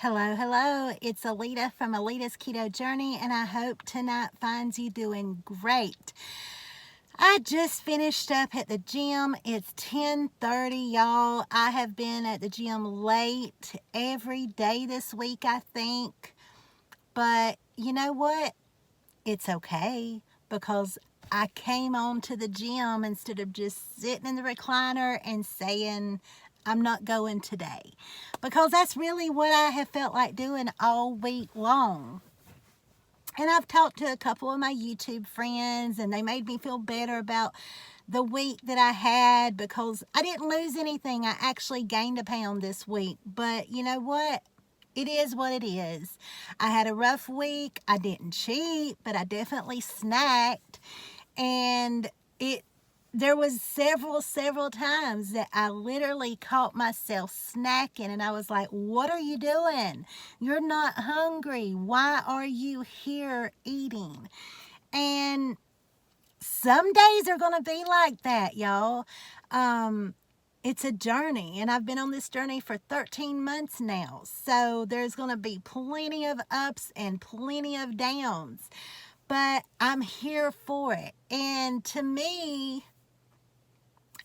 Hello, hello. It's Alita from Alita's Keto Journey, and I hope tonight finds you doing great. I just finished up at the gym. It's 10:30, y'all. I have been at the gym late every day this week, I think. But you know what? It's okay because I came on to the gym instead of just sitting in the recliner and saying, I'm not going today. Because that's really what I have felt like doing all week long. And I've talked to a couple of my YouTube friends, and they made me feel better about the week that I had because I didn't lose anything. I actually gained a pound this week. But you know what? It is what it is. I had a rough week. I didn't cheat, but I definitely snacked. And it there was several times that I literally caught myself snacking, and I was like, what are you doing? You're not hungry. Why are you here eating? And some days are going to be like that, y'all. It's a journey, and I've been on this journey for 13 months now. So there's going to be plenty of ups and plenty of downs, but I'm here for it. And to me,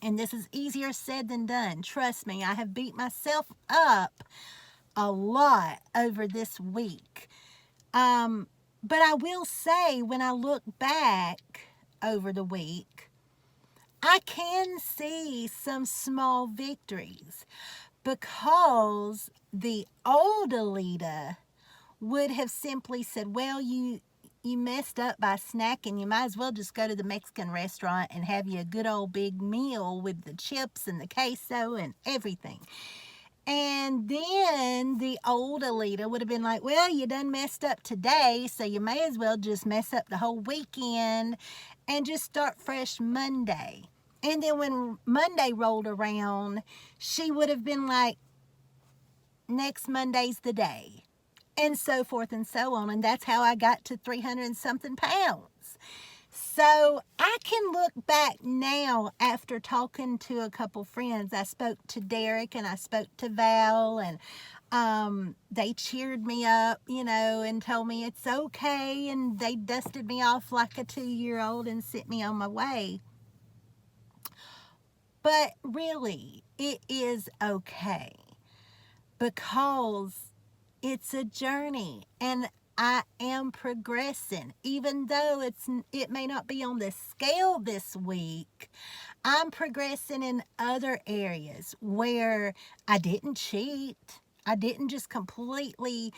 and this is easier said than done, trust me, I have beat myself up a lot over this week. But I will say, when I look back over the week, I can see some small victories because the old Alita would have simply said, well, you messed up by snacking. You might as well just go to the Mexican restaurant and have you a good old big meal with the chips and the queso and everything. And then the old Alita would have been like, well, you done messed up today, so you may as well just mess up the whole weekend and just start fresh Monday. And then when Monday rolled around, she would have been like, next Monday's the day. And so forth and so on. And that's how I got to 300 and something pounds. So I can look back now after talking to a couple friends. I spoke to Derek and I spoke to Val, and they cheered me up, and told me it's okay. And they dusted me off like a 2-year-old and sent me on my way. But really, it is okay because it's a journey, and I am progressing. Even though it may not be on the scale this week, I'm progressing in other areas where I didn't cheat. I didn't just completely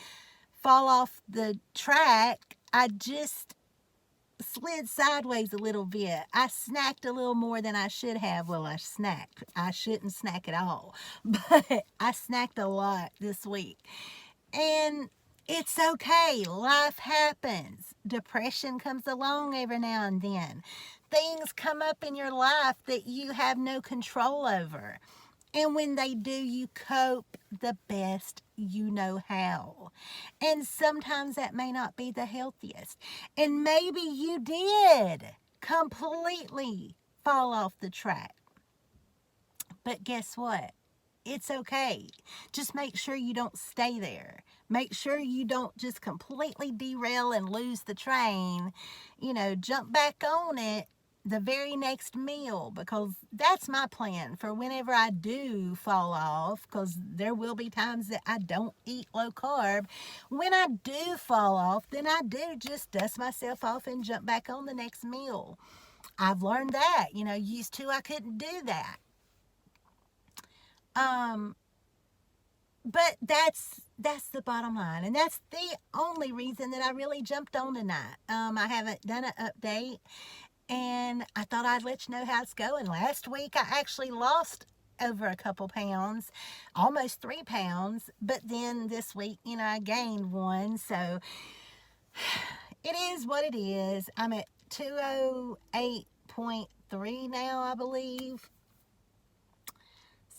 fall off the track. I just slid sideways a little bit. I snacked a little more than I should have. Well, I snacked. I shouldn't snack at all, but I snacked a lot this week. And it's okay. Life happens. Depression comes along every now and then. Things come up in your life that you have no control over. And when they do, you cope the best you know how. And sometimes that may not be the healthiest. And maybe you did completely fall off the track. But guess what? It's okay. Just make sure you don't stay there. Make sure you don't just completely derail and lose the train. Jump back on it the very next meal, because that's my plan for whenever I do fall off, because there will be times that I don't eat low carb. When I do fall off, then I do just dust myself off and jump back on the next meal. I've learned that. Used to I couldn't do that. But that's the bottom line, and that's the only reason that I really jumped on tonight. I haven't done an update, and I thought I'd let you know how it's going. Last week I actually lost over a couple pounds, almost 3 pounds, but then this week, I gained 1. So it is what it is. I'm at 208.3 now, I believe.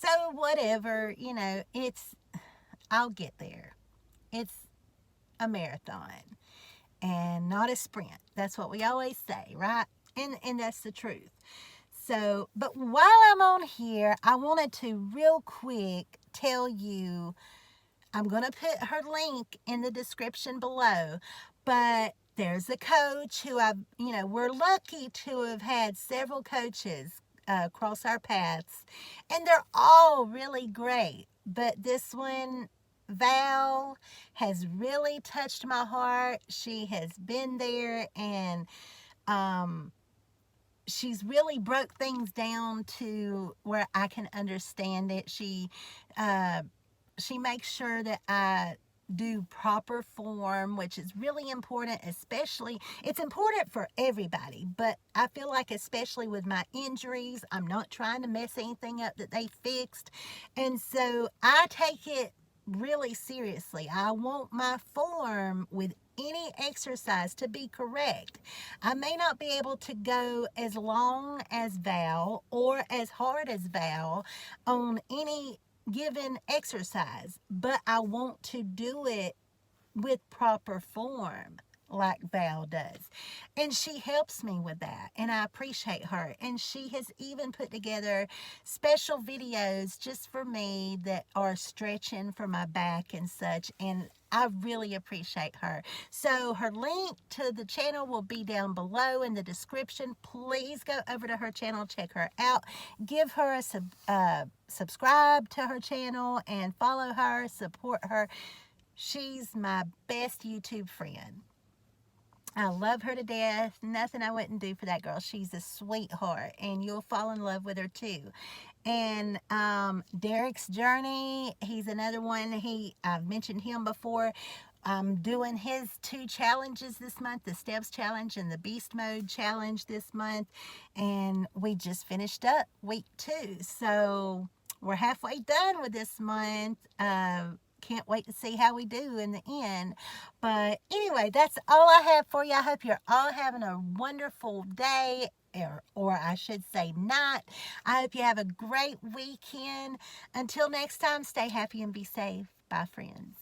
So whatever, I'll get there. It's a marathon and not a sprint. That's what we always say, right? And that's the truth. So, but while I'm on here, I wanted to real quick tell you I'm going to put her link in the description below, but there's a coach who we're lucky to have had several coaches cross our paths, and they're all really great. But this one, Val, has really touched my heart. She has been there, and she's really broke things down to where I can understand it. She makes sure that I do proper form, which is really important, especially, it's important for everybody, but I feel like especially with my injuries, I'm not trying to mess anything up that they fixed. And so I take it really seriously. I want my form with any exercise to be correct. I may not be able to go as long as Val or as hard as Val on any given exercise, but I want to do it with proper form like Val does. And she helps me with that, and I appreciate her. And she has even put together special videos just for me that are stretching for my back and such, and I really appreciate her. So her link to the channel will be down below in the description. Please go over to her channel, check her out, give her a subscribe to her channel, and follow her, support her. She's my best YouTube friend. I love her to death. Nothing I wouldn't do for that girl. She's a sweetheart, and you'll fall in love with her too. And Derek's Journey, he's another one. I've mentioned him before. I'm doing his 2 challenges this month, the Steps Challenge and the Beast Mode Challenge this month. And we just finished up week 2. So we're halfway done with this month. Can't wait to see how we do in the end. But anyway, that's all I have for you. I hope you're all having a wonderful day, or I should say night. I hope you have a great weekend. Until next time, stay happy and be safe. Bye, friends.